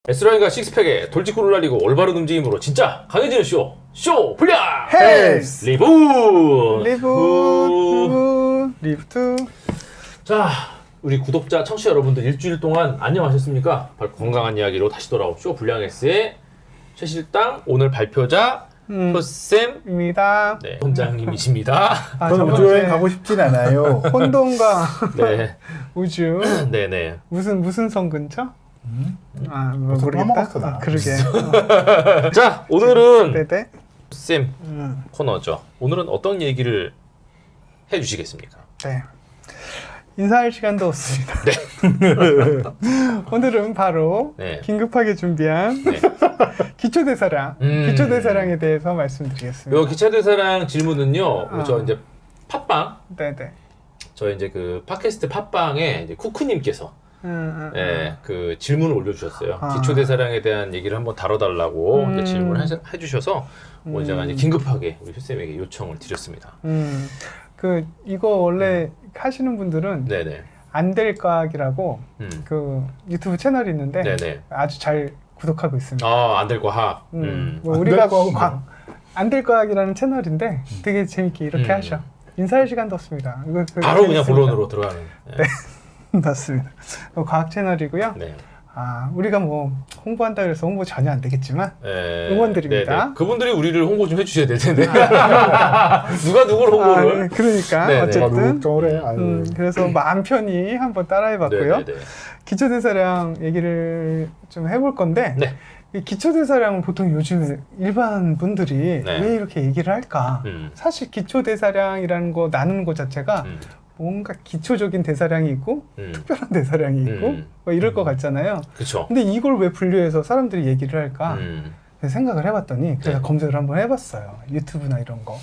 S라인과 식스팩에 돌직구를 날리고 올바른 움직임으로 진짜 강해지는 쇼 분량 헬스 리부트 리부트. 자, 우리 구독자 청취자 여러분들 일주일 동안 안녕하셨습니까? 건강한 이야기로 다시 돌아온 쇼 불량S의 최 실장, 오늘 발표자 효쌤입니다. 네, 원장님이십니다. 저는 우주여행 가고 싶진 않아요. 혼돈과 네, 우주. 네네. 무슨 성 근처? 모르겠다. 까먹었어, 나. 그러게. 자, 오늘은 네네. 쌤 코너죠. 오늘은 어떤 얘기를 해주시겠습니까? 네. 인사할 시간도 없습니다. 오늘은 바로 네. 긴급하게 준비한 네. 기초대사량, 기초대사량에 대해서 말씀드리겠습니다. 요 기차대사랑 질문은요, 저 이제 팟빵, 네네. 저 이제 그 팟캐스트 팟빵에 이제 쿠쿠님께서 예, 그 질문을 올려주셨어요. 기초대사량에 대한 얘기를 한번 다뤄달라고 이제 질문을 해주셔서 오늘 제가 이제 긴급하게 우리 효쌤에게 요청을 드렸습니다. 이거 원래 하시는 분들은 네네. 안될과학이라고 그 유튜브 채널이 있는데 네네. 아주 잘 구독하고 있습니다. 아, 안될과학. 뭐 우리가 안될과학이라는 채널인데 되게 재밌게 이렇게 하셔. 인사할 시간도 없습니다. 바로 그냥 본론으로 들어가는. 네. 맞습니다. 과학 채널이고요. 네. 우리가 뭐 홍보한다 그래서 홍보 전혀 안 되겠지만 네. 응원드립니다. 네네. 그분들이 우리를 홍보 좀 해주셔야 될 텐데. 누가 누구를 홍보를? 그러니까 네네. 어쨌든 저래. 그래서 마음 편히 한번 따라해봤고요. 네네네. 기초대사량 얘기를 좀 해볼 건데 네. 이 기초대사량은 보통 요즘에 일반 분들이 네. 왜 이렇게 얘기를 할까? 사실 기초대사량이라는 거 나누는 것 자체가 뭔가 기초적인 대사량이 있고 특별한 대사량이 있고 뭐 이럴 것 같잖아요. 그쵸. 근데 이걸 왜 분류해서 사람들이 얘기를 할까? 그래서 생각을 해봤더니 그래서 네. 검색을 한번 해봤어요. 유튜브나 이런 거.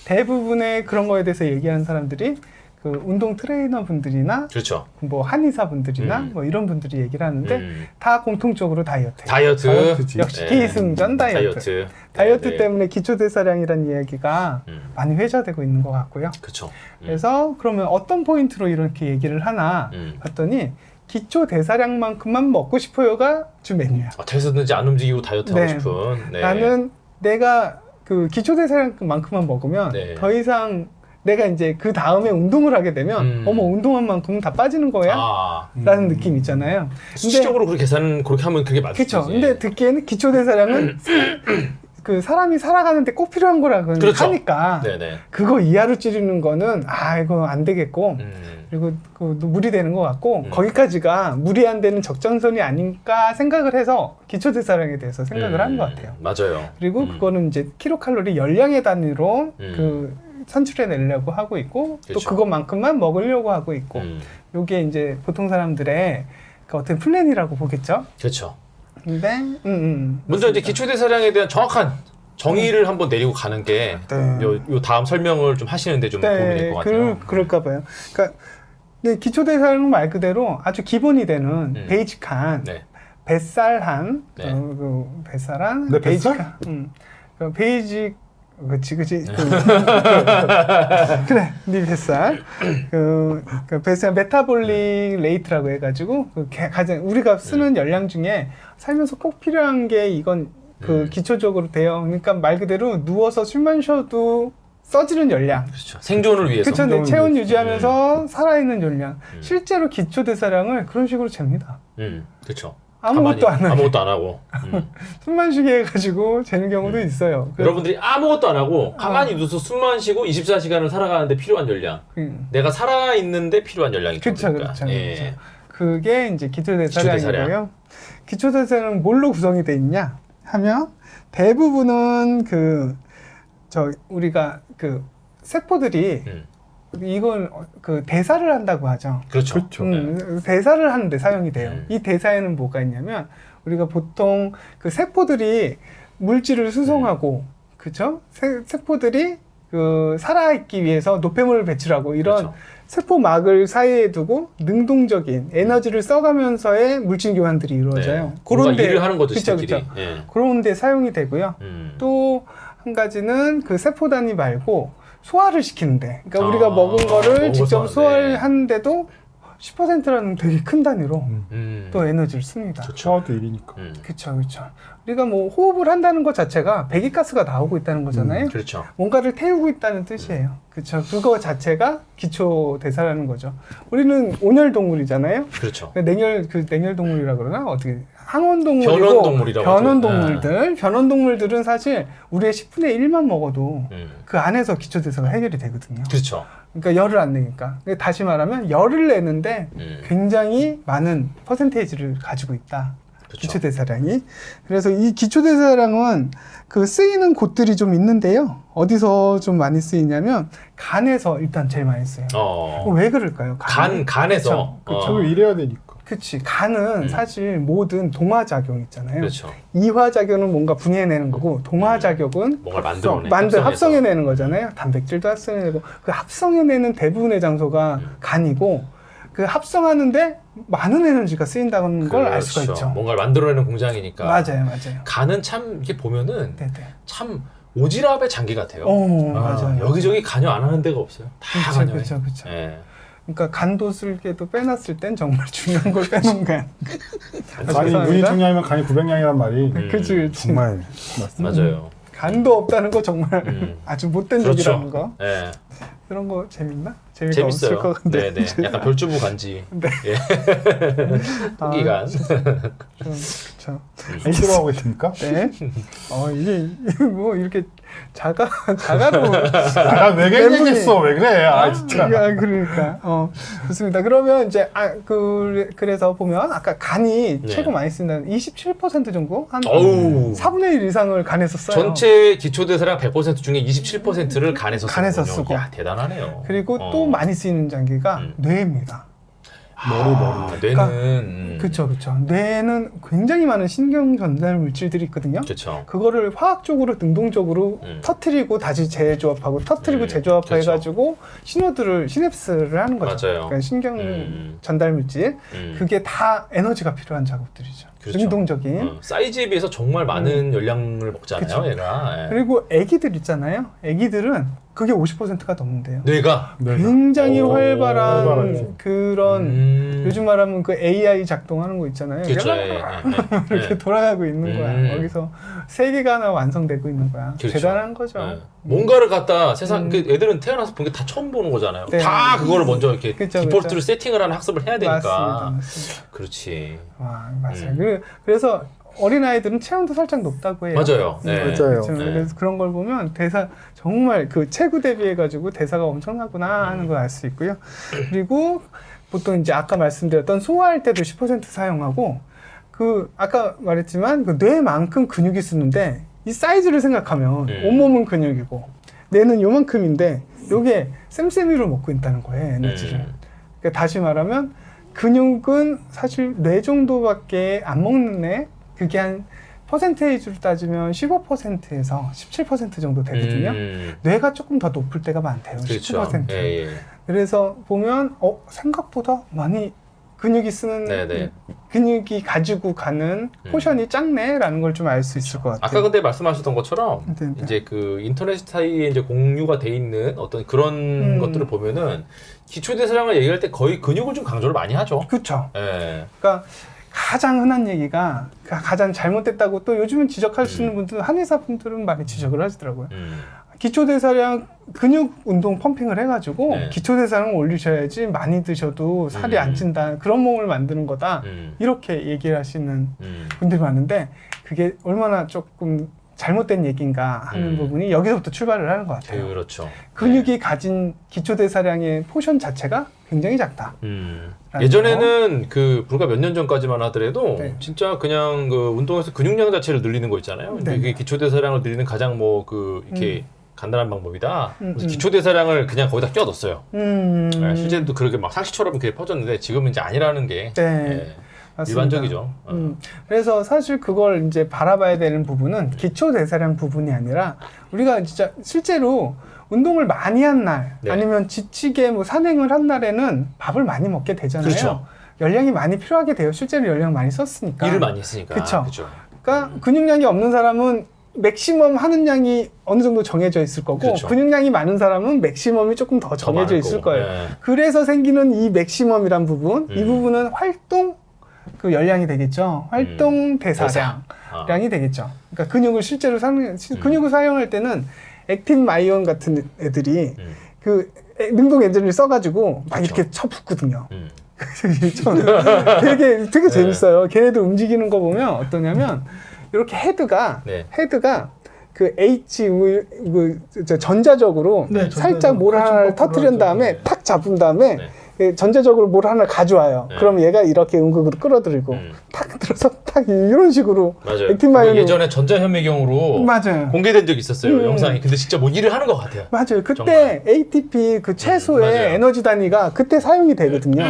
대부분의 그런 거에 대해서 얘기하는 사람들이 그 운동 트레이너 분들이나 그렇죠. 뭐 한의사 분들이나 뭐 이런 분들이 얘기를 하는데 다 공통적으로 다이어트. 다이어트. 역시 네. 기승전 다이어트. 네네. 때문에 기초대사량이라는 이야기가 많이 회자되고 있는 것 같고요. 그렇죠. 그래서 그러면 어떤 포인트로 이렇게 얘기를 하나 봤더니 기초대사량만큼만 먹고 싶어요가 주 메뉴야. 어떻게든지 안 움직이고 다이어트 하고 네. 싶은. 네. 나는 내가 그 기초대사량만큼만 먹으면 네. 더 이상 내가 이제 그 다음에 운동을 하게 되면 어머 운동한 만큼은 다 빠지는 거야? 라는 느낌 있잖아요. 수치적으로 그렇게 계산 그렇게 하면 그게 맞지. 그렇죠. 근데 듣기에는 기초대사량은 그 사람이 살아가는데 꼭 필요한 거라고 그렇죠. 하니까 네네. 그거 이하로 찌르는 거는 이거 안 되겠고 그리고 그 무리되는 것 같고 거기까지가 무리 안 되는 적정선이 아닌가 생각을 해서 기초대사량에 대해서 생각을 하는 것 같아요. 맞아요. 그리고 그거는 이제 킬로칼로리 열량의 단위로 그 산출해 내려고 하고 있고 그렇죠. 또 그것만큼만 먹으려고 하고 있고 요게 이제 보통 사람들의 그 어떤 플랜이라고 보겠죠. 그렇죠. 근데 먼저 이제 기초대사량에 대한 정확한 정의를 한번 내리고 가는 게 요 다음 설명을 좀 하시는데 좀 도움이 될 것 같아요. 그럴까 봐요. 그러니까 근데 기초대사량 말 그대로 아주 기본이 되는 베이직한 뱃살한 네. 그 뱃살한 네, 베이직한 베이직 그치 그래 네 뱃살 그 뱃살 메타볼릭 레이트라고 해가지고 가장 우리가 쓰는 열량 중에 살면서 꼭 필요한 게 이건 그 기초적으로 돼요. 그러니까 말 그대로 누워서 숨만 쉬어도 써지는 열량. 그렇죠. 생존을 위해서. 그렇죠. 네, 체온 유지하면서 살아있는 열량. 실제로 기초대사량을 그런 식으로 잽니다. 그렇죠. 아무것도 안 하고. 아무것도 안 하고. 숨만 쉬게 해가지고 재는 경우도 있어요. 여러분들이 아무것도 안 하고 가만히 누워서 숨만 쉬고 24시간을 살아가는데 필요한 열량. 내가 살아있는데 필요한 열량이죠. 그렇죠. 그러니까. 그렇죠. 그게 이제 기초대사량이고요. 기초대사량은 뭘로 구성이 돼 있냐 하면 대부분은 우리가 그 세포들이 이걸 그 대사를 한다고 하죠. 그렇죠. 대사를 하는데 사용이 돼요. 이 대사에는 뭐가 있냐면 우리가 보통 그 세포들이 물질을 수송하고 그죠? 세포들이 그 살아있기 위해서 노폐물을 배출하고 이런 그렇죠. 세포막을 사이에 두고 능동적인 에너지를 써가면서의 물질 교환들이 이루어져요. 그런 일을 하는 거죠. 그렇죠. 그런 데 사용이 되고요. 또 한 가지는 그 세포 단위 말고 소화를 시키는데, 그러니까 우리가 먹은 거를 직접 소화를 하는데도 10%라는 되게 큰 단위로 또 에너지를 씁니다. 샤워도 1이니까. 그렇죠, 그렇죠. 우리가 뭐 호흡을 한다는 것 자체가 배기가스가 나오고 있다는 거잖아요. 그렇죠. 뭔가를 태우고 있다는 뜻이에요. 그렇죠. 그거 자체가 기초 대사라는 거죠. 우리는 온열 동물이잖아요. 그렇죠. 냉열 동물이라 그러나 어떻게 항온 동물이고 변온동물이라고 변온동물들 변온동물들은 사실 우리의 10분의 1만 먹어도 그 안에서 기초 대사가 해결이 되거든요. 그렇죠. 그러니까 열을 안 내니까. 다시 말하면 열을 내는데 굉장히 많은 퍼센테이지를 가지고 있다. 그쵸. 기초대사량이. 그래서 이 기초대사량은 그 쓰이는 곳들이 좀 있는데요. 어디서 좀 많이 쓰이냐면 간에서 일단 제일 많이 쓰여요. 왜 그럴까요? 간에서. 저걸 이래야 되니까. 그치. 간은 사실 모든 동화작용 있잖아요. 그렇죠. 이화작용은 뭔가 분해내는 거고 동화작용은 뭔가를 합성해내는 거잖아요. 단백질도 합성해내고 그 합성해내는 대부분의 장소가 간이고 그 합성하는데 많은 에너지가 쓰인다는 걸 알 수가 있죠. 뭔가를 만들어내는 공장이니까. 맞아요. 간은 참 이렇게 보면은 네네. 참 오지랖의 장기 같아요. 맞아요. 여기저기 간여 안 하는 데가 없어요. 다 간여해. 그렇죠. 예. 그러니까 간도 쓸게도 빼놨을 땐 정말 중요한 걸 빼놓은 간. 간이 눈이 중요하면 간이 900냥이란 말이 그치. 정말 맞아요. 간도 없다는 거 정말 아주 못된 그렇죠. 얘기라는 거. 예. 그런 거 재밌나? 재밌어요. 없을 것 같은데. 네네. 약간 별주부 간지. 네. 예. 토끼간. 그렇죠. 싫어하고 있습니까? 네. 이게 뭐 이렇게 자가로 왜 얘기했어? 왜 그래? 진짜. 그러니까 좋습니다. 그러면 이제 그래서 보면 아까 간이 최고 많이 쓴다는 27% 정도 한 4분의 1 이상을 간에서 써요. 전체 기초대사량 100% 중에 27%를 간에서 쓰고. 야, 대단하네요. 그리고 또 많이 쓰이는 장기가 뇌입니다. 머리. 뇌는 그렇죠. 뇌는 굉장히 많은 신경 전달 물질들이 있거든요. 그렇죠. 그거를 화학적으로 능동적으로 터트리고 다시 재조합하고 터트리고 재조합해가지고 신호들을 시냅스를 하는 거죠. 맞아요. 그러니까 신경 전달 물질 그게 다 에너지가 필요한 작업들이죠. 그렇죠. 능동적인. 사이즈에 비해서 정말 많은 열량을 먹잖아요. 그쵸. 얘가. 예. 그리고 애기들 있잖아요. 애기들은 그게 50%가 넘는데요. 뇌가 굉장히 활발한 활발하죠. 그런 요즘 말하면 그 AI 작동하는 거 있잖아요. 그렇죠. 이렇게 돌아가고 있는 거야. 거기서 세계가 하나 완성되고 있는 거야. 그렇죠. 대단한 거죠. 뭔가를 갖다 세상 그 애들은 태어나서 본 게 다 처음 보는 거잖아요. 네. 다 그거를 먼저 이렇게 디폴트로 그쵸. 세팅을 하는 학습을 해야 되니까. 맞습니다. 그렇지. 와, 맞아요. 그래서 어린아이들은 체온도 살짝 높다고 해요. 맞아요. 맞아요. 그렇죠. 그래서 그런 걸 보면 대사 정말 그 체구 대비해가지고 대사가 엄청나구나 하는 걸 알 수 있고요. 그리고 보통 이제 아까 말씀드렸던 소화할 때도 10% 사용하고 아까 말했지만 그 뇌만큼 근육이 쓰는데 이 사이즈를 생각하면 온몸은 근육이고 뇌는 요만큼인데 요게 쌤쌤이로 먹고 있다는 거예요, 에너지를. 그러니까 다시 말하면 근육은 사실 뇌 정도밖에 안 먹는 애. 그게 한 퍼센테이지로 따지면 15%에서 17% 정도 되거든요. 뇌가 조금 더 높을 때가 많대요. 그렇죠. 17%. 예. 그래서 보면 생각보다 많이 근육이 쓰는 근육이 가지고 가는 포션이 작네라는 걸 좀 알 수 있을 것 같아요. 아까 근데 말씀하셨던 것처럼 네. 이제 그 인터넷 사이에 이제 공유가 돼 있는 어떤 그런 것들을 보면은 기초대사량을 얘기할 때 거의 근육을 좀 강조를 많이 하죠. 그렇죠. 예. 그러니까 가장 흔한 얘기가 가장 잘못됐다고 또 요즘은 지적하시는 분들 한의사 분들은 많이 지적을 하시더라고요. 기초대사량 근육 운동 펌핑을 해가지고 기초대사량을 올리셔야지 많이 드셔도 살이 안 찐다. 그런 몸을 만드는 거다. 이렇게 얘기를 하시는 분들이 많은데 그게 얼마나 조금 잘못된 얘기인가 하는 부분이 여기서부터 출발을 하는 것 같아요. 그렇죠. 근육이 가진 기초대사량의 포션 자체가 굉장히 작다. 예전에는 그 불과 몇 년 전까지만 하더라도 진짜 그냥 그 운동에서 근육량 자체를 늘리는 거 있잖아요. 그게 기초대사량을 늘리는 가장 뭐 그 이렇게 간단한 방법이다. 그래서 기초대사량을 그냥 거기다 끼워 넣었어요. 실제로 그렇게 막 상식처럼 그게 퍼졌는데 지금은 이제 아니라는 게 일반적이죠. 그래서 사실 그걸 이제 바라봐야 되는 부분은 기초대사량 부분이 아니라 우리가 진짜 실제로 운동을 많이 한 날 아니면 지치게 뭐 산행을 한 날에는 밥을 많이 먹게 되잖아요. 그렇죠. 열량이 많이 필요하게 돼요. 실제로 열량 많이 썼으니까. 일을 많이 했으니까. 그렇죠. 그러니까 근육량이 없는 사람은 맥시멈 하는 양이 어느 정도 정해져 있을 거고 그렇죠. 근육량이 많은 사람은 맥시멈이 조금 더 정해져 있을 거예요. 네. 그래서 생기는 이 맥시멈이란 부분, 이 부분은 활동 그 열량이 되겠죠. 활동 대사량이 되겠죠. 그러니까 근육을 실제로 근육을 사용할 때는 액틴 마이온 같은 애들이 그 능동 엔진을 써가지고 막 그렇죠. 이렇게 쳐붙거든요. 되게 재밌어요. 걔네들 움직이는 거 보면 어떠냐면 이렇게 헤드가 그 H 전자적으로 네, 살짝 전자적으로 뭘 하나를 같이 터트린 꺾으러 다음에 하죠. 탁 잡은 다음에 전자적으로 뭘 하나 가져와요. 네. 그럼 얘가 이렇게 음극으로 끌어들이고 탁 들어서 탁 이런 식으로 맞아요. 액틴 마이온이 예전에 전자현미경으로 맞아요. 공개된 적이 있었어요. 영상이. 근데 진짜 뭐 일을 하는 것 같아요. 맞아요. 그때 정말. ATP 그 최소의 맞아요. 에너지 단위가 그때 사용이 되거든요.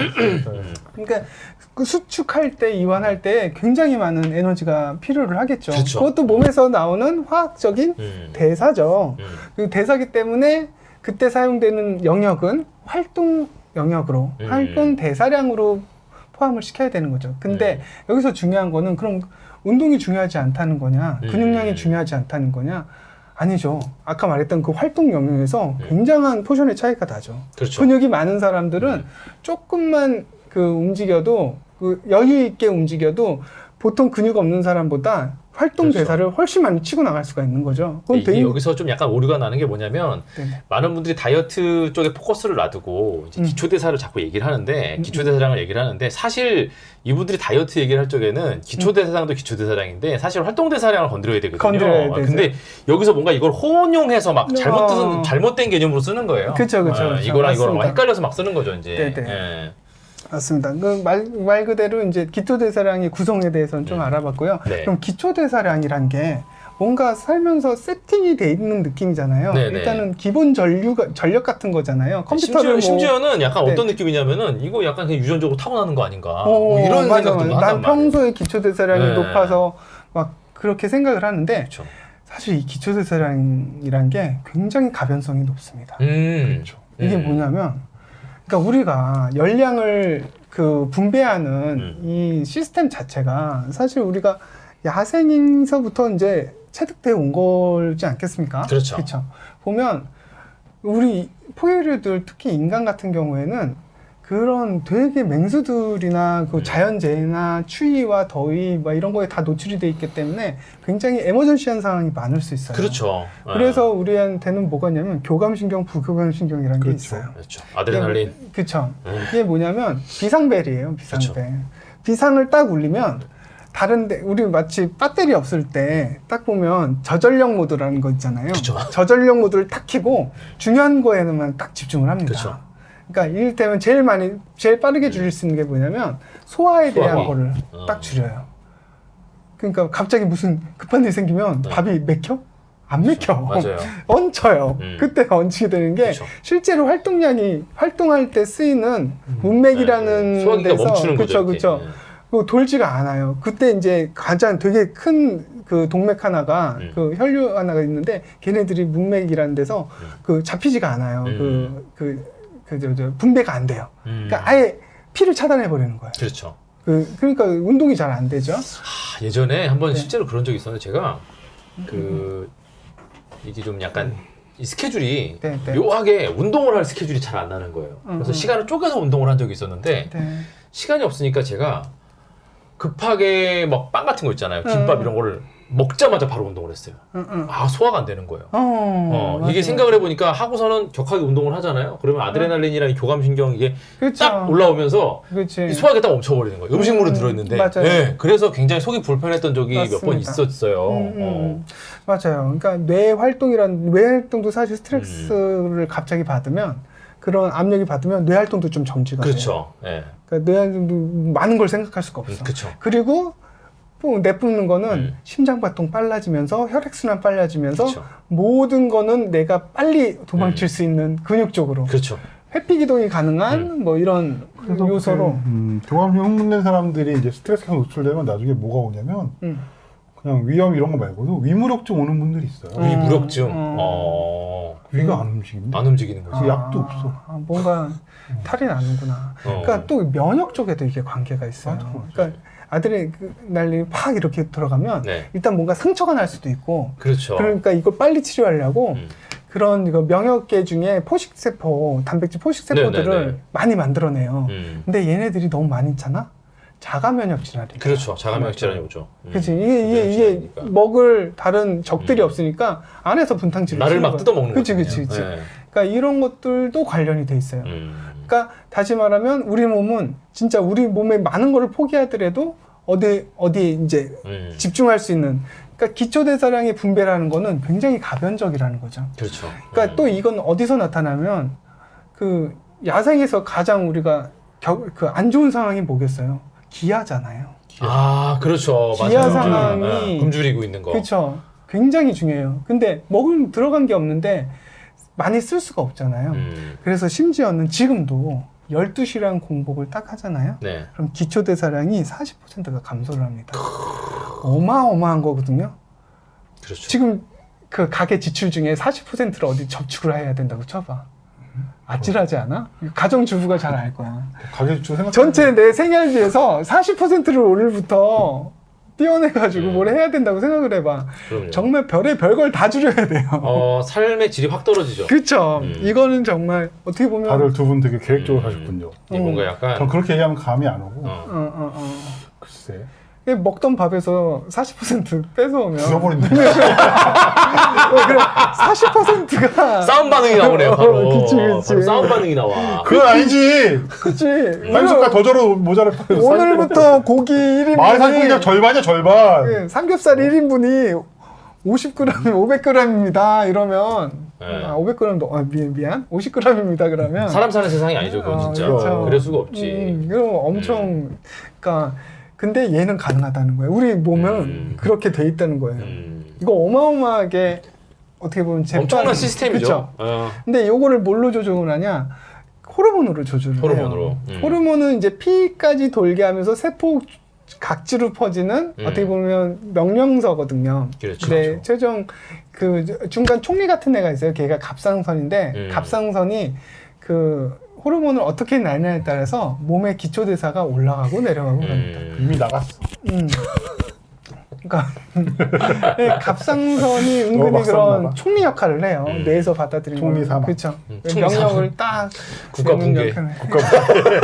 그러니까 그 수축할 때, 이완할 때 굉장히 많은 에너지가 필요를 하겠죠. 그렇죠. 그것도 몸에서 나오는 화학적인 대사죠. 음. 그 대사기 때문에 그때 사용되는 영역은 활동 영역으로, 활동 대사량으로 포함을 시켜야 되는 거죠. 근데 여기서 중요한 거는 그럼 운동이 중요하지 않다는 거냐, 근육량이 중요하지 않다는 거냐? 아니죠. 아까 말했던 그 활동 영역에서 굉장한 포션의 차이가 나죠. 그렇죠. 근육이 많은 사람들은 조금만 그 움직여도 그 여유 있게 움직여도 보통 근육 없는 사람보다 활동 그렇죠. 대사를 훨씬 많이 치고 나갈 수가 있는 거죠. 그건 이게 되게 여기서 좀 약간 오류가 나는 게 뭐냐면 네네. 많은 분들이 다이어트 쪽에 포커스를 놔두고 이제 기초대사를 자꾸 얘기를 하는데 기초대사량을 얘기를 하는데 사실 이분들이 다이어트 얘기를 할 적에는 기초대사량도 기초대사량인데 사실 활동대사량을 건드려야 되거든요. 건드려야 되죠. 근데 여기서 뭔가 이걸 혼용해서 막 잘못된 개념으로 쓰는 거예요. 그쵸. 이거랑 이거랑 막 헷갈려서 막 쓰는 거죠 이제. 네네. 예. 맞습니다. 그 말 그대로 이제 기초대사량의 구성에 대해서는 좀 알아봤고요. 네. 그럼 기초대사량이란 게 뭔가 살면서 세팅이 돼 있는 느낌이잖아요. 네네. 일단은 기본 전력 같은 거잖아요. 컴퓨터를 심지어는 약간 네. 어떤 느낌이냐면은 이거 약간 그냥 유전적으로 타고나는 거 아닌가 뭐 이런 맞아, 생각도 맞아. 한단 난 말이에요. 평소에 기초대사량이 네. 높아서 막 그렇게 생각을 하는데 그렇죠. 사실 이 기초대사량이란 게 굉장히 가변성이 높습니다. 그렇죠. 이게 뭐냐면 그러니까 우리가 열량을 그 분배하는 이 시스템 자체가 사실 우리가 야생에서부터 이제 체득되어 온 거지 않겠습니까? 그렇죠. 그렇죠. 보면 우리 포유류들 특히 인간 같은 경우에는 그런 되게 맹수들이나 그 자연재해나 추위와 더위 막 이런 거에 다 노출이 돼 있기 때문에 굉장히 에머전시한 상황이 많을 수 있어요. 그렇죠. 그래서 우리한테는 뭐가 있냐면 교감신경, 부교감신경이라는 게 있어요. 그렇죠. 아드레날린. 그렇죠. 이게 뭐냐면 비상벨이에요. 비상벨. 그쵸. 비상을 딱 울리면 다른데 우리 마치 배터리 없을 때 딱 보면 저전력 모드라는 거 있잖아요. 그쵸. 저전력 모드를 딱 켜고 중요한 거에만 딱 집중을 합니다. 그쵸. 그러니까 이를테면 제일 빠르게 줄일 수 있는 게 뭐냐면 소화에 대한 소화기. 거를 딱 줄여요. 그러니까 갑자기 무슨 급한 일이 생기면 밥이 맥혀? 안 맥혀. 맞아요. 얹혀요. 그때 얹히게 되는 게 그쵸. 실제로 활동할 때 쓰이는 문맥이라는 소화기가 데서 멈추는 거죠. 그쵸. 그 돌지가 않아요. 그때 이제 가장 되게 큰 그 동맥 하나가 그 혈류 하나가 있는데 걔네들이 문맥이라는 데서 그 잡히지가 않아요. 분배가 안 돼요. 그러니까 아예 피를 차단해 버리는 거예요. 그렇죠. 그러니까 운동이 잘 안 되죠. 예전에 한번 네. 실제로 그런 적이 있었는데 제가 이게 좀 약간 이 스케줄이 네, 네. 묘하게 운동을 할 스케줄이 잘 안 나는 거예요. 그래서 시간을 쪼개서 운동을 한 적이 있었는데 네. 시간이 없으니까 제가 급하게 막 빵 같은 거 있잖아요. 김밥 이런 거를 먹자마자 바로 운동을 했어요. 아, 소화가 안 되는 거예요. 이게 맞아, 생각을 해보니까 하고서는 격하게 운동을 하잖아요. 그러면 아드레날린이랑 교감신경 이게 그렇죠. 딱 올라오면서 그렇지. 이 소화기 딱 멈춰버리는 거예요. 음식물은 들어있는데. 맞아요. 네, 그래서 굉장히 속이 불편했던 적이 몇 번 맞습니다. 있었어요. 맞아요. 그러니까 뇌 활동도 사실 스트레스를 갑자기 받으면 그런 압력이 받으면 뇌 활동도 좀 정지가 돼요. 그렇죠. 네. 그러니까 뇌 활동도 많은 걸 생각할 수가 없어. 그렇죠. 그리고 또 내뿜는 거는 심장박동 빨라지면서 혈액순환 빨라지면서 그쵸. 모든 거는 내가 빨리 도망칠 수 있는 근육 쪽으로 그렇죠. 회피 기동이 가능한 뭐 이런 요소로 교감형 흉내 사람들이 이제 스트레스가 노출되면 나중에 뭐가 오냐면 그냥 위염 이런 거 말고도 위무력증 오는 분들이 있어요. 위무력증. 위가 안 움직인다. 안 움직이는 거죠. 약도 없어. 뭔가 탈이 나는구나. 그러니까 또 면역 쪽에도 이게 관계가 있어요. 맞아. 그러니까 아드레날린이 팍 이렇게 들어가면 네. 일단 뭔가 상처가 날 수도 있고 그렇죠. 그러니까 이걸 빨리 치료하려고 그런 이거 명역계 중에 포식세포, 단백질 포식세포들을 네네네. 많이 만들어내요. 근데 근데 얘네들이 너무 많이 있잖아? 자가면역 질환이. 그렇죠. 자가면역 질환이 오죠. 그치. 이게 먹을 다른 적들이 없으니까 안에서 분탕질을 나를 막 치는 뜯어먹는 거지. 거거든요. 그치. 네. 그러니까 이런 것들도 관련이 돼 있어요. 그러니까 다시 말하면 우리 몸은 진짜 우리 몸에 많은 거를 포기하더라도 어디에 이제 집중할 수 있는 그러니까 기초대사량의 분배라는 거는 굉장히 가변적이라는 거죠. 그렇죠. 그러니까 또 이건 어디서 나타나면 그 야생에서 가장 우리가 그 안 좋은 상황이 뭐겠어요? 기아잖아요. 아, 그렇죠. 기아 맞아요. 상황이 굶주리고 있는 거. 그렇죠. 굉장히 중요해요. 근데 먹을 들어간 게 없는데 많이 쓸 수가 없잖아요. 그래서 심지어는 지금도 12시간 공복을 딱 하잖아요. 네. 그럼 기초대사량이 40%가 감소를 합니다. 어마어마한 거거든요. 그렇죠. 지금 그 가계 지출 중에 40%를 어디 저축을 해야 된다고 쳐봐. 아찔하지 않아? 가정주부가 잘 알 거야. 가계지출 생각. 전체 내 생활비에서 40%를 오늘부터 띄어내가지고 뭘 해야 된다고 생각을 해봐. 그럼요. 정말 별의 별걸 다 줄여야 돼요. 삶의 질이 확 떨어지죠. 그렇죠. 이거는 정말 어떻게 보면 다들 두 분 되게 계획적으로 하셨군요. 이 뭔가 약간 전 그렇게 얘기하면 감이 안 오고. 글쎄. 먹던 밥에서 40% 뺏어오면 죽여버린다. 그래 40%가 싸움 반응이 나오네요. 바로. 그치. 바로 싸움 반응이 나와. 그건 아니지. 그치. 한 숟갈 더 저러 모자랄 뻔했어. 오늘부터 고기 1인분이 말상국장 절반이야 절반. 삼겹살 1인분이 50g, 500g입니다. 이러면 네. 500g도 미안 50g입니다. 그러면 사람 사는 세상이 아니죠, 그건 진짜. 그렇죠. 그럴 수가 없지. 그럼 엄청 그러니까 근데 얘는 가능하다는 거예요. 우리 몸은 그렇게 돼 있다는 거예요. 이거 어마어마하게 어떻게 보면 엄청난 시스템이죠. 그쵸? 근데 요거를 뭘로 조정을 하냐? 호르몬으로 조절을 호르몬으로. 해요. 호르몬은 이제 피까지 돌게 하면서 세포 각지로 퍼지는 어떻게 보면 명령서거든요. 그렇죠. 근데 최종 그 중간 총리 같은 애가 있어요. 걔가 갑상선인데 갑상선이 그 호르몬을 어떻게 날냐에 따라서 몸의 기초대사가 올라가고 내려가고 그럽니다. 이미 나갔어. 그러니까 갑상선이 은근히 막 그런 썼나 봐. 총리 역할을 해요. 뇌에서 받아들이는 총리 삼아. 그렇죠. 총리 명령을 딱 국가 내는 붕괴. 역할을 해요.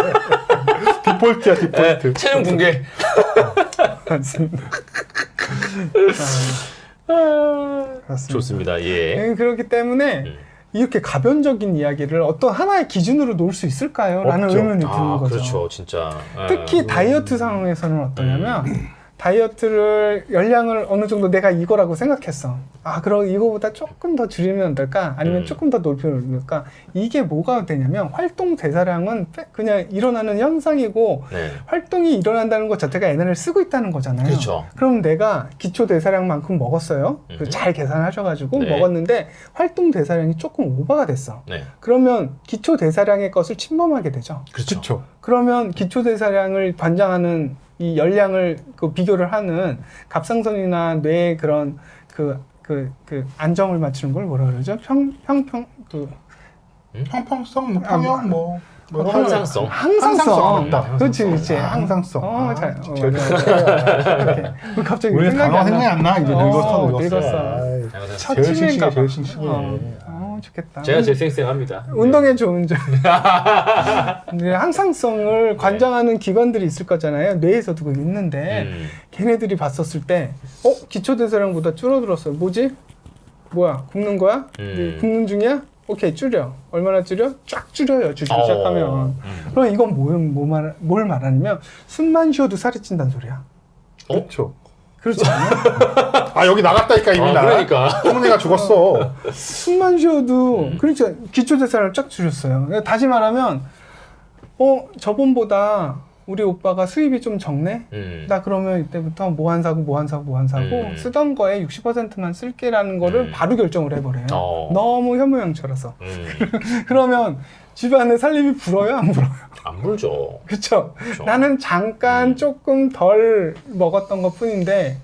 디폴트야 디폴트. 체중 붕괴. 맞습니다. 그렇습니다. 좋습니다. 예. 그렇기 때문에 이렇게 가변적인 이야기를 어떤 하나의 기준으로 놓을 수 있을까요? 라는 없죠. 의문이 드는 거죠. 그렇죠, 진짜. 특히 다이어트 상황에서는 어떠냐면 다이어트를 열량을 어느 정도 내가 이거라고 생각했어. 아, 그럼 이거보다 조금 더 줄이면 어떨까? 아니면 조금 더 높이면 어떨까? 이게 뭐가 되냐면 활동 대사량은 그냥 일어나는 현상이고 네. 활동이 일어난다는 것 자체가 에너지를 쓰고 있다는 거잖아요. 그렇죠. 그럼 내가 기초 대사량만큼 먹었어요. 잘 계산하셔가지고 네. 먹었는데 활동 대사량이 조금 오버가 됐어. 네. 그러면 기초 대사량의 것을 침범하게 되죠. 그렇죠. 그러면 기초 대사량을 관장하는 이 열량을 그 비교를 하는 갑상선이나 뇌의 그런 그 안정을 맞추는 걸 뭐라 그러죠? 형평성 평평성, 뭐 평형, 뭐 항상성. 항상성. 맞다. 그렇지. 항상성. 잘. 맞아. 이렇게. 갑자기 우리 생각이 단어 안 생각이 나. 안 나. 이제 늙었어. 늙었어. 첫 제일 치매인가 싱싱해. 봐. 제일 싱싱해. 좋겠다. 제가 제일 쌩쌩합니다. 운동에 좋은 점. 근데 항상성을 관장하는 기관들이 있을 거잖아요. 뇌에서도 그게 있는데 걔네들이 봤었을 때 기초 대사량보다 줄어들었어요. 뭐지? 뭐야? 굶는 거야? 굶는 중이야? 오케이, 줄여. 얼마나 줄여? 쫙 줄여요. 줄이기 시작하면. 그럼 이건 뭘 말하냐면 숨만 쉬어도 살이 찐다는 소리야. 그렇죠. 그렇지 않아요? 아 여기 나갔다니까 이미 나. 그러니까. 어머니가 죽었어. 숨만 쉬어도 그렇죠. 기초 대사량을 쫙 줄였어요. 그러니까 다시 말하면 저번보다 우리 오빠가 수입이 좀 적네? 나 그러면 이때부터 뭐 한 사고 쓰던 거에 60%만 쓸게라는 거를 바로 결정을 해버려요. 너무 혐오양처라서. 그러면 집안에 살림이 불어요? 안 불어요? 안 불죠. 그쵸? 나는 잠깐 조금 덜 먹었던 것 뿐인데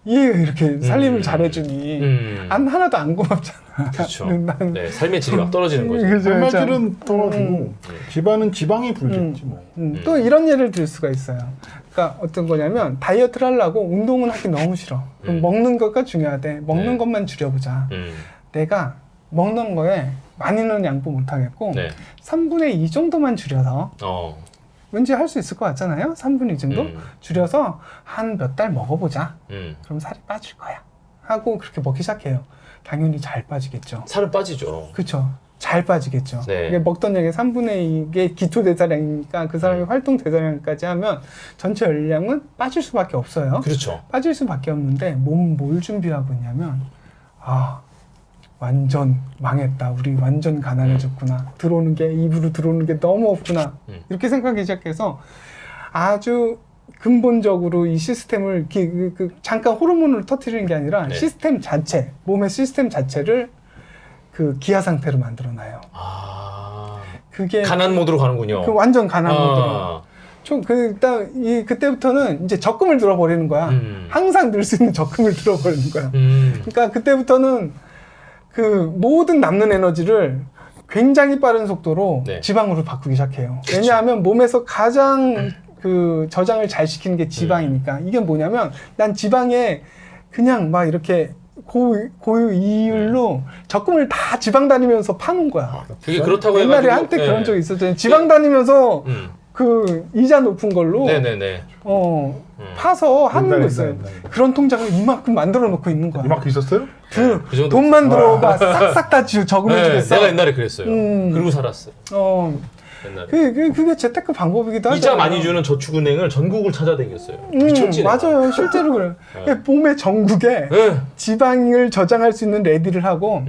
얘가 이렇게 살림을 잘해주니 하나도 안 고맙잖아. 그렇죠. 네, 삶의 질이 막 떨어지는 거죠. 그죠, 삶질은 떨어지고 집안은 지방이 불겠지 뭐. 또 이런 예를 들 수가 있어요. 그러니까 어떤 거냐면 다이어트를 하려고 운동은 하기 너무 싫어. 그럼 먹는 것가 중요하대. 먹는 네. 것만 줄여보자. 내가 먹는 거에 많이는 양보 못하겠고 네. 3분의 2 정도만 줄여서 왠지 할 수 있을 것 같잖아요. 3분의 2 정도 줄여서 한 몇 달 먹어보자. 그럼 살이 빠질 거야. 하고 그렇게 먹기 시작해요. 당연히 잘 빠지겠죠. 살은 빠지죠. 그렇죠. 잘 빠지겠죠. 네. 이게 먹던 양의 3분의 2게 기초 대사량이니까 그 사람의 활동 대사량까지 하면 전체 열량은 빠질 수밖에 없어요. 그렇죠. 빠질 수밖에 없는데 몸 뭘 준비하고 있냐면 완전 망했다. 우리 완전 가난해졌구나. 들어오는 게 입으로 들어오는 게 너무 없구나. 이렇게 생각하기 시작해서 아주 근본적으로 이 시스템을 잠깐 호르몬을 터뜨리는 게 아니라 네. 시스템 자체, 몸의 시스템 자체를 그 기아 상태로 만들어놔요. 그게 가난 모드로 가는군요. 그 완전 가난 모드로. 일단 그때부터는 이제 적금을 들어버리는 거야. 항상 늘 수 있는 적금을 들어버리는 거야. 그러니까 그때부터는 그 모든 남는 에너지를 굉장히 빠른 속도로 네. 지방으로 바꾸기 시작해요. 그쵸. 왜냐하면 몸에서 가장 그 저장을 잘 시키는 게 지방이니까. 이게 뭐냐면 난 지방에 그냥 막 이렇게 고유 이율로 적금을 다 지방 다니면서 파는 거야. 그게 그렇다고 옛날에 해가지고 한때 네. 그런 적이 있었잖아요. 지방 다니면서 그 이자 높은 걸로 네네네. 파서 하는 옛날에 거 있어요. 옛날에. 그런 통장을 이만큼 만들어 놓고 있는 거야. 이만큼 있었어요? 그 정도. 돈만 들어오가 싹싹 다 적금을 네, 주겠어. 내가 옛날에 그랬어요. 그리고 살았어요. 옛날에. 그게 재테크 방법이기도 하죠. 이자 많이 주는 저축은행을 전국을 찾아다녔어요. 미쳤지. 내가. 맞아요. 실제로 그래요. 몸의 전국에 네. 지방을 저장할 수 있는 레디를 하고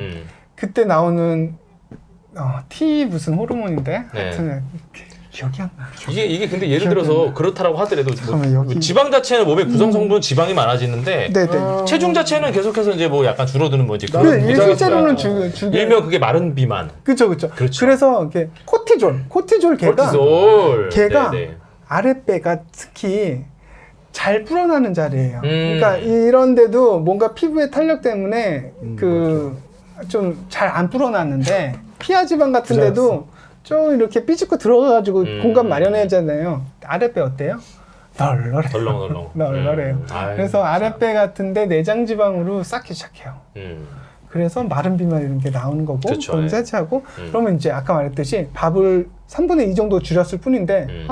그때 나오는 T 무슨 호르몬인데 네. 하여튼 기억이 안 나. 이게 근데 예를 들어서 그렇다라고 하더라도 잠깐만, 여기. 지방 자체는 몸의 구성 성분은 지방이 많아지는데 네네. 체중 자체는 계속해서 이제 뭐 약간 줄어드는 뭐지. 실제로는 주게. 일명 그게 마른 비만. 그렇죠. 그렇죠. 그래서 이렇게 코티졸 걔가 걔가 네네. 아랫배가 특히 잘 불어나는 자리예요. 그러니까 이런데도 뭔가 피부의 탄력 때문에 그 좀 잘 안 불어났는데 피하 지방 같은 데도 좀 이렇게 삐집고 들어가가지고 공간 마련해야잖아요. 아랫배 어때요? 널널해. 덜렁덜렁. 널널해요. 그래서 아랫배 같은데 내장 지방으로 쌓기 시작해요. 그래서 마른 비만 이런 게 나오는 거고 그렇죠. 그건 세차하고 그러면 이제 아까 말했듯이 밥을 3분의 2 정도 줄였을 뿐인데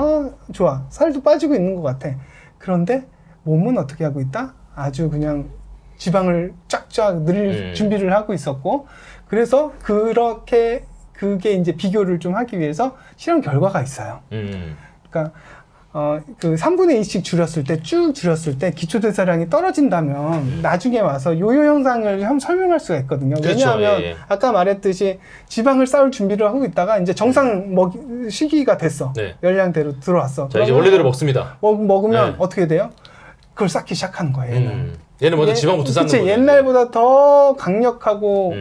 좋아. 살도 빠지고 있는 것 같아. 그런데 몸은 어떻게 하고 있다? 아주 그냥 지방을 쫙쫙 늘릴 준비를 하고 있었고 그래서 그게 이제 비교를 좀 하기 위해서 실험 결과가 있어요. 그러니까 그 3분의 2씩 줄였을 때 쭉 줄였을 때 기초대사량이 떨어진다면 나중에 와서 요요 현상을 한번 설명할 수가 있거든요. 그렇죠. 왜냐하면 예. 아까 말했듯이 지방을 쌓을 준비를 하고 있다가 이제 정상 시기가 됐어. 네. 열량대로 들어왔어. 자 이제 원래대로 먹습니다. 먹으면 네. 어떻게 돼요? 그걸 쌓기 시작하는 거예요. 얘는 먼저 지방부터 쌓는 그치, 거죠. 옛날보다 더 강력하고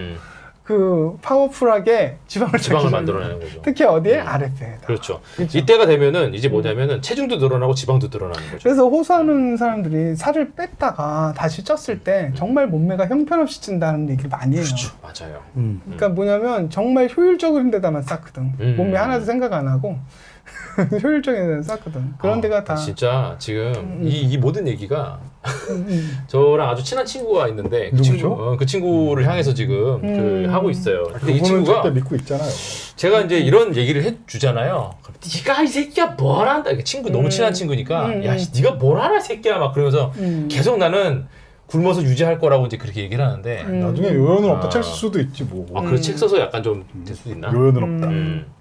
그 파워풀하게 지방을 만들어내는 거죠. 특히 어디에? 아랫배에다. 그렇죠. 그렇죠. 이때가 되면은 이제 뭐냐면은 체중도 늘어나고 지방도 늘어나는 거죠. 그래서 호소하는 사람들이 살을 뺐다가 다시 쪘을 때 정말 몸매가 형편없이 찐다는 얘기를 많이 해요. 그렇죠. 맞아요. 그러니까 뭐냐면 정말 효율적인 데다만 쌓거든. 몸매 하나도 생각 안 하고 효율적인 데는 쌓거든. 그런 데가 다 진짜 지금 이 모든 얘기가 저랑 아주 친한 친구가 있는데 그 친구를 향해서 지금 그 하고 있어요. 근데 이 친구가 절대 믿고 있잖아요. 제가 이제 이런 얘기를 해주잖아요. 그럼 네가 이 새끼야 뭘 한다. 친구 너무 친한 친구니까 야 네가 뭘 알아 새끼야 막 그러면서 계속 나는 굶어서 유지할 거라고 이제 그렇게 얘기를 하는데 나중에 요요는 없다 책 쓸 수도 있지 뭐. 그래 책 써서 약간 좀 될 수도 있나? 요요는 없다.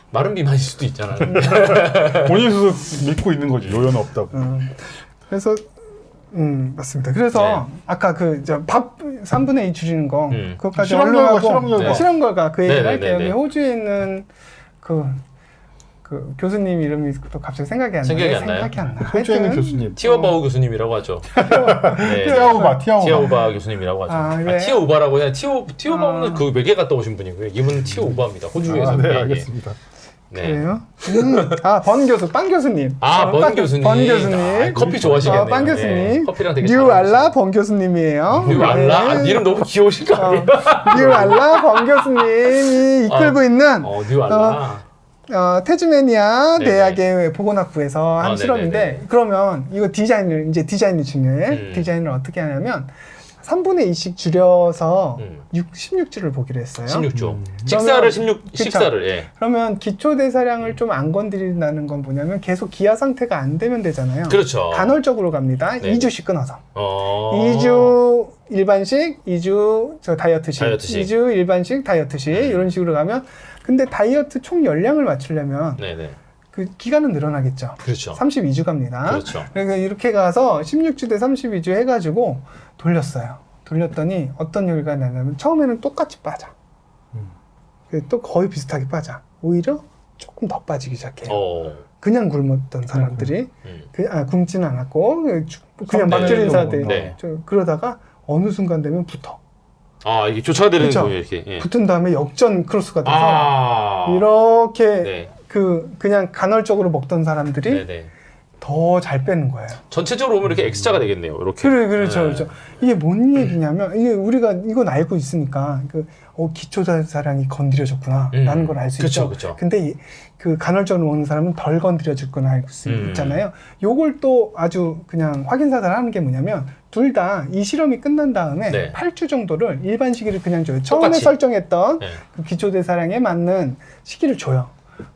마른 비만일 수도 있잖아. 본인 스스로 믿고 있는 거지. 요요는 없다고. 그래서 맞습니다. 그래서 아까 밥 3분의 2 줄이는 거 그것까지 실험 결과 그 얘기를 할게요. 여기 호주에 있는 그 교수님 이름이 또 갑자기 생각이 안 나요. 호주에 있는 교수님. 티오바오 교수님이라고 하죠. 티아오바 교수님이라고 하죠. 그래? 티오바라고 해야 티오바는 그 외계 갔다 오신 분이고요. 이분은 티오바입니다. 호주에서. 네, 알겠습니다. 네. 그래요? 빵 교수님. 번 교수님. 번 교수님. 커피 좋아하시겠네요. 빵 교수님. 네, 커피랑 되게 뉴알라 번 교수님이에요. 뉴알라? 이름 너무 귀여우신 거 아니에요? 뉴알라 번 교수님이 이끌고 있는 뉴알라. 태즈메니아 네네. 대학의 보건학부에서 한 네네네. 실험인데 그러면 이거 디자인이 중요해. 디자인을 어떻게 하냐면 3분의 2씩 줄여서 16주를 보기로 했어요. 16주. 그러면- 그쵸. 식사를 예. 그러면 기초대사량을 좀 안 건드린다는 건 뭐냐면 계속 기아 상태가 안 되면 되잖아요. 그렇죠. 간헐적으로 갑니다. 네. 2주씩 끊어서. 어. 2주 일반식, 2주 다이어트식, 다이어트식. 2주 일반식, 다이어트식 이런 식으로 가면 근데 다이어트 총 열량을 맞추려면 네네. 그 기간은 늘어나겠죠. 그렇죠. 32주 갑니다. 그렇죠. 그러니까 이렇게 가서 16주 대 32주 해가지고 돌렸어요. 돌렸더니 어떤 결과가 나냐면 처음에는 똑같이 빠져. 또 거의 비슷하게 빠져. 오히려 조금 더 빠지기 시작해요. 그냥 굶었던 사람들이 굶지는 않았고 그냥 막 줄인 사람들이 네. 그러다가 어느 순간 되면 붙어. 아 이게 쫓아내는 그쵸? 거예요 이렇게. 예. 붙은 다음에 역전 크로스가 돼서 아. 이렇게 네. 그냥 간헐적으로 먹던 사람들이 네네. 더 잘 빼는 거예요. 전체적으로 보면 이렇게 X자가 되겠네요. 이렇게. 그렇죠, 네. 그렇죠. 이게 뭔 얘기냐면 이게 우리가 이건 알고 있으니까 기초대사량이 건드려졌구나라는 걸 알 수 있죠. 그렇죠. 근데 그 간헐적으로 먹는 사람은 덜 건드려질 거나 알고 있잖아요. 요걸 또 아주 그냥 확인사살 하는 게 뭐냐면 둘 다 이 실험이 끝난 다음에 네. 8주 정도를 일반 시기를 그냥 줘요. 처음에 똑같이. 설정했던 네. 그 기초대사량에 맞는 시기를 줘요.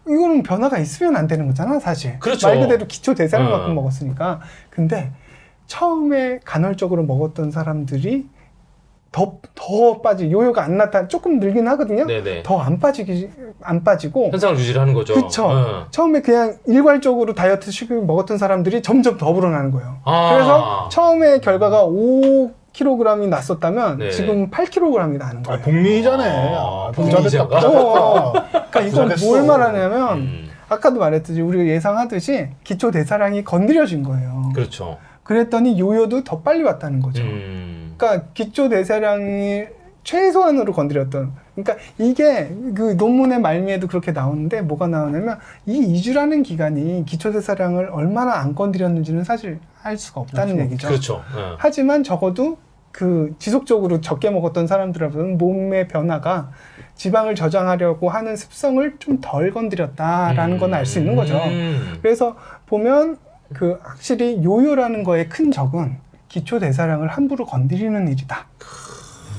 이거는 변화가 있으면 안 되는 거잖아, 사실. 그렇죠. 말 그대로 기초대사량만큼 먹었으니까. 근데 처음에 간헐적으로 먹었던 사람들이 더 요요가 안 나타, 조금 늘긴 하거든요. 네네. 더 안 빠지고. 현상을 유지를 하는 거죠. 그쵸. 처음에 그냥 일괄적으로 다이어트식을 먹었던 사람들이 점점 더 불어나는 거예요. 아. 그래서 처음에 결과가 5kg이 났었다면 네. 지금 8kg이 나는 거예요. 복리자네. 복리자가? 그러니까 이건 부자됐어. 뭘 말하냐면 아까도 말했듯이 우리가 예상하듯이 기초 대사량이 건드려진 거예요. 그렇죠. 그랬더니 요요도 더 빨리 왔다는 거죠. 그러니까 기초 대사량이 최소한으로 건드렸던. 그러니까 이게 그 논문의 말미에도 그렇게 나오는데 뭐가 나오냐면 이 2주라는 기간이 기초 대사량을 얼마나 안 건드렸는지는 사실 알 수가 없다는 얘기죠. 그렇죠. 하지만 적어도 그 지속적으로 적게 먹었던 사람들은 몸의 변화가 지방을 저장하려고 하는 습성을 좀 덜 건드렸다라는 건 알 수 있는 거죠. 그래서 보면 그 확실히 요요라는 거의 큰 적은 기초 대사량을 함부로 건드리는 일이다.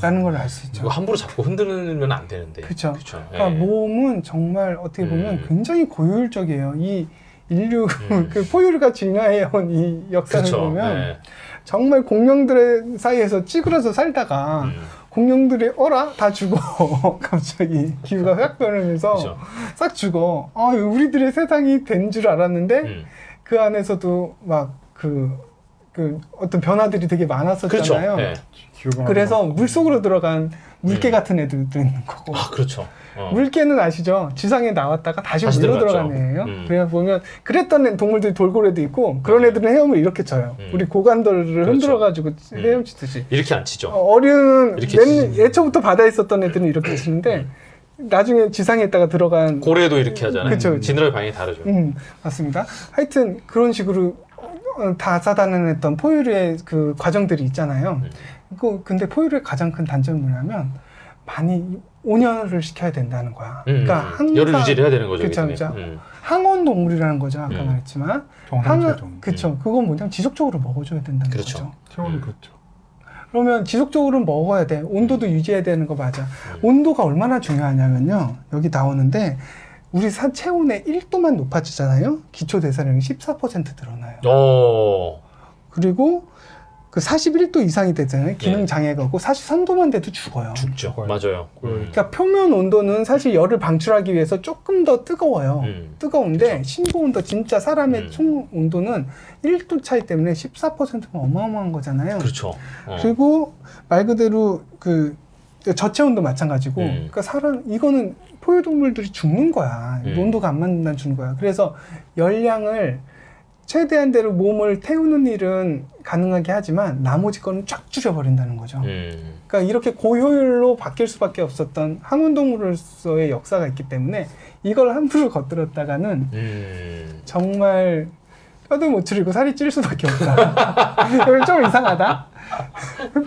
라는 걸 알 수 있죠. 이거 함부로 잡고 흔들면 안 되는데. 그렇죠. 그쵸. 그러니까 예. 몸은 정말 어떻게 보면 굉장히 고효율적이에요. 이 인류 그 포유류가 진화해온 이 역사를 그렇죠. 보면 예. 정말 공룡들의 사이에서 찌그러져 살다가 공룡들이 어라 다 죽어. 갑자기 기후가 확 변하면서 그렇죠. 싹 죽어. 우리들의 세상이 된 줄 알았는데 그 안에서도 막 그 어떤 변화들이 되게 많았었잖아요. 그렇죠. 예. 그래서 물속으로 들어간 물개 같은 애들도 있는 거고. 아, 그렇죠. 물개는 아시죠? 지상에 나왔다가 다시 물로 들어갔죠. 들어간 애예요. 그래 보면 그랬던 동물들이 돌고래도 있고 그런 애들은 헤엄을 이렇게 쳐요. 우리 고관절을 그렇죠. 흔들어가지고 헤엄치듯이. 이렇게 안 치죠. 어류는 이렇게 예초부터 바다에 있었던 애들은 이렇게 치는데 나중에 지상에 있다가 들어간 고래도 이렇게 하잖아요. 그쵸. 지느러미 방향이 다르죠. 맞습니다. 하여튼 그런 식으로 다사다난했던 포유류의 그 과정들이 있잖아요. 근데 포유류의 가장 큰 단점이 뭐냐면 많이 온열을 시켜야 된다는 거야. 그러니까 항상 열을 유지를 해야 되는 거죠. 그쵸, 그게. 그쵸. 항온 동물이라는 거죠. 아까 말했지만. 정상체종. 그쵸. 그건 뭐냐면 지속적으로 먹어줘야 된다는 그렇죠. 거죠. 체온이 그렇죠. 그러면 지속적으로 먹어야 돼. 온도도 유지해야 되는 거 맞아. 온도가 얼마나 중요하냐면요. 여기 나오는데 우리 체온의 1도만 높아지잖아요. 기초 대사량이 14% 늘어나요. 그리고 그 41도 이상이 되잖아요. 기능 장애가 오고 43도만 돼도 죽어요. 죽죠. 맞아요. 그러니까 표면 온도는 사실 열을 방출하기 위해서 조금 더 뜨거워요. 뜨거운데 그쵸. 심고 온도 진짜 사람의 총 온도는 1도 차이 때문에 14%면 어마어마한 거잖아요. 그렇죠. 그리고 말 그대로 그 저체온도 마찬가지고 그러니까 이거는 포유동물들이 죽는 거야. 온도가 안 맞는다는 죽는 거야. 그래서 열량을 최대한대로 몸을 태우는 일은 가능하게 하지만 나머지 거는 쫙 줄여버린다는 거죠. 그러니까 이렇게 고효율로 바뀔 수밖에 없었던 항온동물로서의 역사가 있기 때문에 이걸 함부로 겉들었다가는 정말 뼈도 못 추리고 살이 찔 수밖에 없다. 좀 이상하다.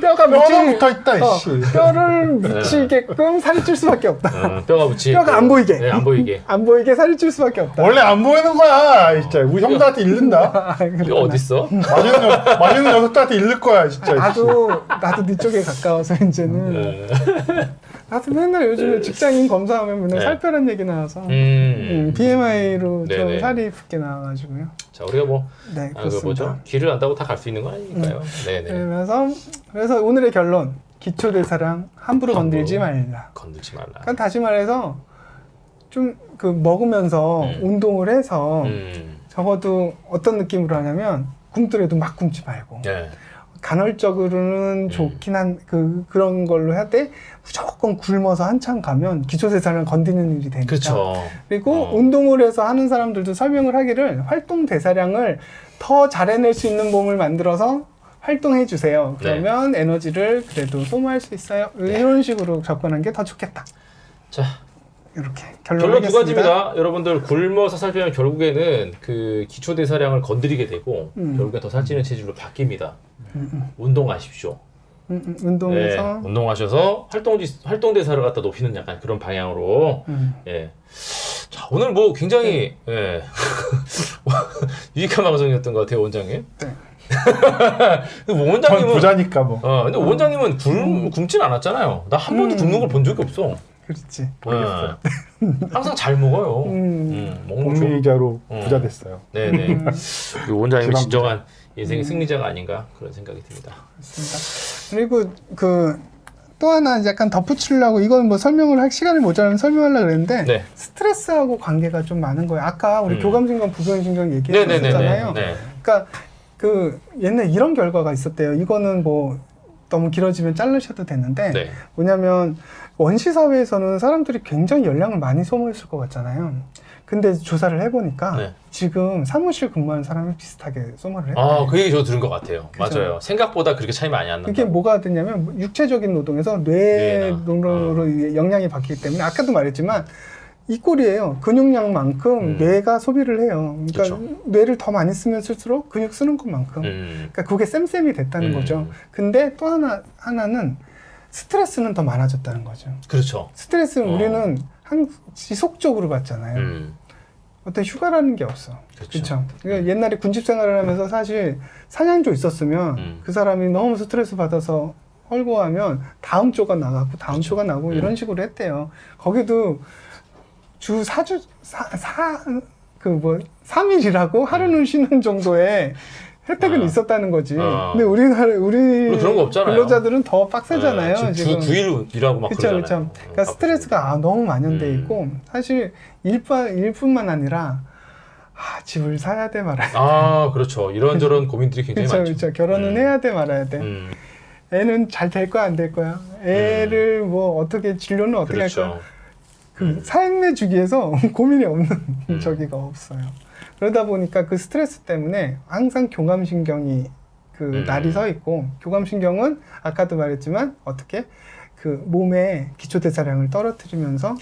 뼈가 붙어 있다. 이씨. 뼈를 묻히게끔 살이 찔 수밖에 없다. 뼈가 붙이. 뼈가 안 보이게. 네, 안 보이게. 안 보이게 살이 찔 수밖에 없다. 원래 안 보이는 거야. 진짜 우리 형들한테 잃는다. 뼈 어딨어? 맛있는 녀석들한테 잃을 거야. 진짜. 나도 네 쪽에 가까워서 이제는 나도 맨날 요즘에 직장인 검사하면 맨날 네. 살 빼란 얘기 나와서 BMI로 좀 네네. 살이 붓게 나와가지고요. 자, 우리가 뭐 네, 그 그렇습니다. 뭐죠? 길을 안다고 다 갈 수 있는 건 아니니까요. 네네. 그래서 오늘의 결론 기초대사량 함부로 건들지 말라. 건들지 말라. 그러니까 다시 말해서 좀 그 먹으면서 운동을 해서 적어도 어떤 느낌으로 하냐면 굶더라도 막 굶지 말고 네. 간헐적으로는 좋긴 한 그런 걸로 해야 돼. 무조건 굶어서 한참 가면 기초대사량 건드리는 일이 되니까. 그렇죠. 그리고 운동을 해서 하는 사람들도 설명을 하기를 활동 대사량을 더 잘 해낼 수 있는 몸을 만들어서 활동해 주세요. 그러면 에너지를 그래도 소모할 수 있어요. 이런 식으로 접근하는 게 더 좋겠다. 자, 이렇게 결론 두 결론하겠습니다. 가지입니다. 여러분들 굶어서 살 빼면 결국에는 그 기초 대사량을 건드리게 되고 결국엔 더 살찌는 체질로 바뀝니다. 운동하십시오. 운동해서 네, 운동하셔서 활동 대사를 갖다 높이는 약간 그런 방향으로. 예. 자, 오늘 뭐 굉장히 예. 유익한 방송이었던 것 같아요, 원장님. 네. 근데 뭐 전 원장님은 부자니까 뭐. 근데 원장님은 굶진 않았잖아요. 나 한 번도 굶는 걸 본 적이 없어. 그렇지. 모르겠어요. 항상 잘 먹어요. 먹는 거 좋아. 복리자로 부자 됐어요. 네네. 그 원장님이 지방 진정한 인생의 승리자가 아닌가 그런 생각이 듭니다. 그리고 또 하나 약간 덧붙이려고 이건 뭐 설명을 할 시간이 모자라면 설명하려고 그랬는데 네. 스트레스하고 관계가 좀 많은 거예요. 아까 우리 교감신경, 부변신경 얘기했었잖아요. 네네네. 그러니까 그 옛날 이런 결과가 있었대요. 이거는 뭐 너무 길어지면 자르셔도 되는데 네. 뭐냐면 원시 사회에서는 사람들이 굉장히 열량을 많이 소모했을 것 같잖아요. 근데 조사를 해보니까 네. 지금 사무실 근무하는 사람이 비슷하게 소모를 했대요. 아, 그 얘기 저 들은 것 같아요. 그죠? 맞아요. 생각보다 그렇게 차이 많이 안 난다. 그게 뭐가 됐냐면 육체적인 노동에서 뇌 노동으로 영향이 바뀌기 때문에 아까도 말했지만 이 꼴이에요. 근육량만큼 뇌가 소비를 해요. 그러니까 그쵸. 뇌를 더 많이 쓰면 쓸수록 근육 쓰는 것만큼. 그러니까 그게 쌤쌤이 됐다는 거죠. 근데 또 하나는 스트레스는 더 많아졌다는 거죠. 그렇죠. 스트레스는 우리는 지속적으로 받잖아요. 어떤 휴가라는 게 없어. 그렇죠. 그러니까 옛날에 군집 생활을 하면서 사실 사냥조 있었으면 그 사람이 너무 스트레스 받아서 헐거하면 다음 조가 나가고 다음 조가 나고 이런 식으로 했대요. 거기도 주 3일이라고 하루는 쉬는 정도의 혜택은 있었다는 거지. 근데 우리 그런 거 없잖아요. 근로자들은 더 빡세잖아요. 지금 주 9일 일하고 막 그쵸, 그러잖아요. 그쵸. 그러니까 스트레스가 너무 만연돼 있고 사실 일뿐만 아니라 집을 사야 돼 말아야 돼. 아, 그렇죠. 이런저런 고민들이 굉장히 그쵸, 많죠. 그쵸. 결혼은 해야 돼 말아야 돼. 애는 잘 될 거야 안 될 거야. 애를 뭐 어떻게 진료는 어떻게 할 거야. 그렇죠. 그 삶의 주기에서 고민이 없는 저기가 없어요. 그러다 보니까 그 스트레스 때문에 항상 교감신경이 날이 서 있고, 교감신경은 아까도 말했지만 어떻게 그 몸의 기초대사량을 떨어뜨리면서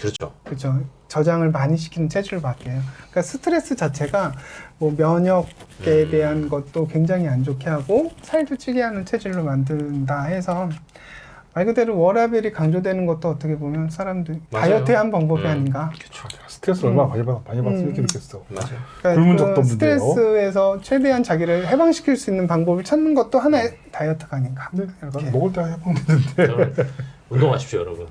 그렇죠. 저장을 많이 시키는 체질을 바뀌어요. 그러니까 스트레스 자체가 뭐 면역에 대한 것도 굉장히 안 좋게 하고 살도 찌게 하는 체질로 만든다 해서 말 그대로 워라밸이 강조되는 것도 어떻게 보면 사람들 다이어트의 한 방법이 아닌가. 그렇죠. 스트레스를 얼마나 많이 받았으면 이렇게 됐겠어. 맞아요. 그러니까 굶은 적도 없는데요. 스트레스에서 최대한 자기를 해방시킬 수 있는 방법을 찾는 것도 하나의 다이어트가 아닌가. 근데 이렇게. 난 먹을 때 해먹는데 운동하십시오, 여러분.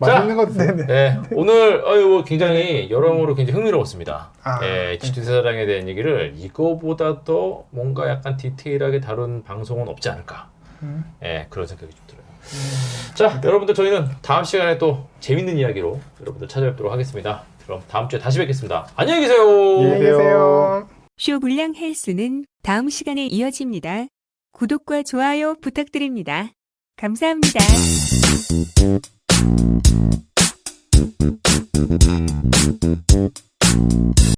맛있는 거 드세요. 네, 오늘 굉장히 여러모로 굉장히 흥미로웠습니다. 네. 기초대사량에 대한 얘기를 이거보다 더 뭔가 약간 디테일하게 다룬 방송은 없지 않을까. 그런 생각이 좀 들어요. 자, 여러분들 저희는 다음 시간에 또 재밌는 이야기로 여러분들 찾아뵙도록 하겠습니다. 그럼 다음 주에 다시 뵙겠습니다. 안녕히 계세요. 안녕히 계세요. 쇼불량 헬스는 다음 시간에 이어집니다. 구독과 좋아요 부탁드립니다. 감사합니다.